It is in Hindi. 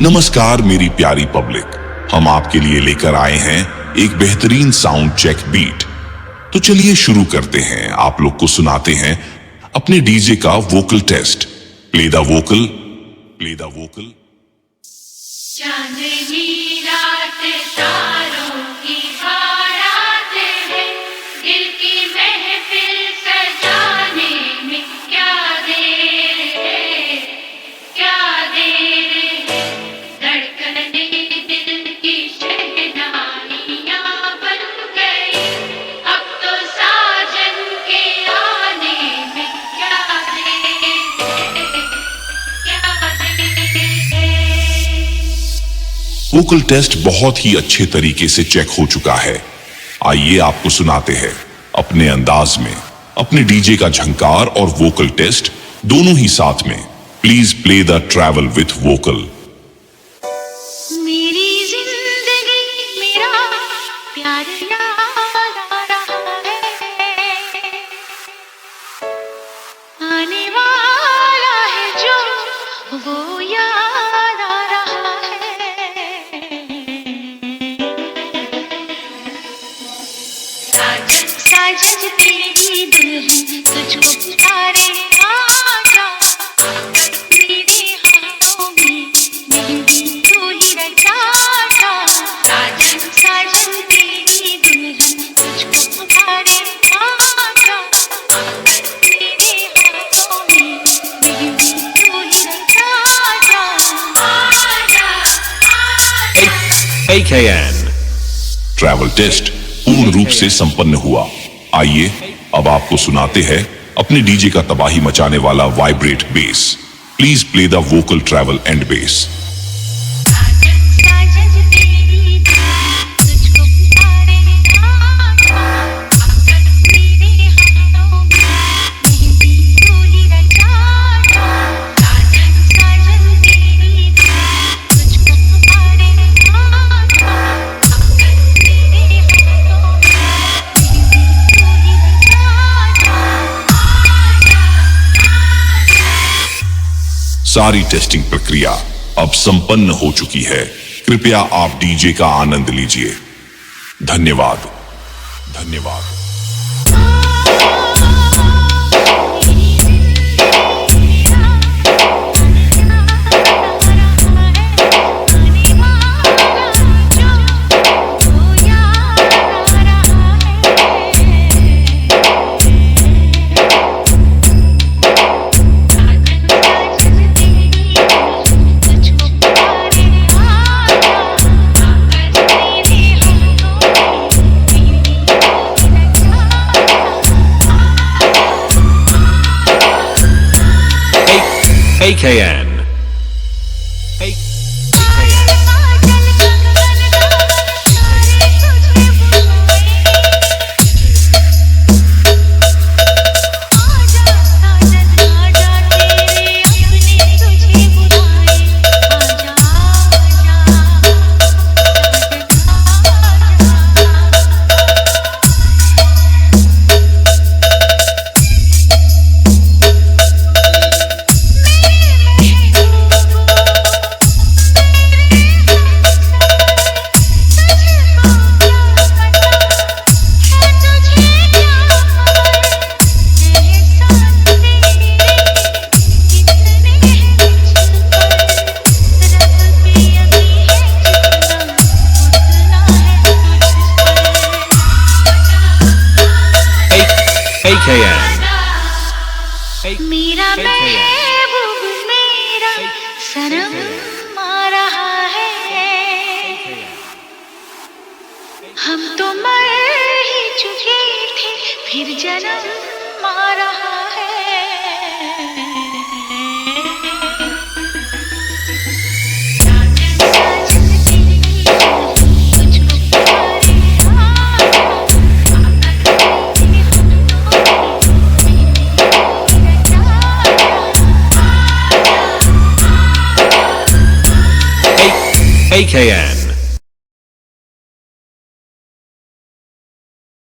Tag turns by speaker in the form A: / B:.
A: नमस्कार मेरी प्यारी पब्लिक, हम आपके लिए लेकर आए हैं एक बेहतरीन साउंड चेक बीट। तो चलिए शुरू करते हैं। आप लोग को सुनाते हैं अपने डीजे का vocal test. Play the vocal, play the vocal.
B: चांदनी रात तारों की बारात है, दिल की महफिल सजाने में क्या देर है, क्या देर है। धड़कने दिल की शहनाइयां बन गई, अब तो साजन के आने में क्या देर है, क्या देर है।
A: वोकल टेस्ट बहुत ही अच्छे तरीके से चेक हो चुका है। आइए आपको सुनाते हैं अपने अंदाज में अपने डीजे का झंकार और वोकल टेस्ट दोनों ही साथ में। Please play the travel with vocal.
B: मेरी जिंदगी मेरा प्यार याद आ रहा है, आने वाला है जो वो याद आ रहा है। साजन साजन तेरी दुल्हन तुझको पुकारे, आजा मेरे हाथों में मेहंदी तू ही रचा जा। साजन साजन तेरी दुल्हन तुझको पुकारे, आजा मेरे हाथों में मेहंदी तू ही रचा जा। आजा
C: AKN
A: ट्रैवल टेस्ट पूर्ण रूप से संपन्न हुआ। आइए अब आपको सुनाते हैं अपने डीजे का तबाही मचाने वाला vibrate bass. Please play the vocal treble and bass.
B: साजन साजन तेरी दुल्हन तुझको पुकारे, आजा मेरे हाथों में मेहंदी तू ही रचा जा। साजन साजन तेरी दुल्हन तुझको पुकारे, आजा मेरे हाथों में मेहंदी तू ही रचा जा।
A: सारी टेस्टिंग प्रक्रिया अब संपन्न हो चुकी है। कृपया आप डीजे का आनंद लीजिए। धन्यवाद, धन्यवाद।
C: AKN
B: मेरा महबूब मेरा सनम आ रहा है, हम तो मर ही चुके थे फिर जन्म आ रहा है। साजन साजन तेरी दुल्हन तुझको पुकारे, आजा मेरे हाथों में मेहंदी तू ही रचा जा।
C: AKN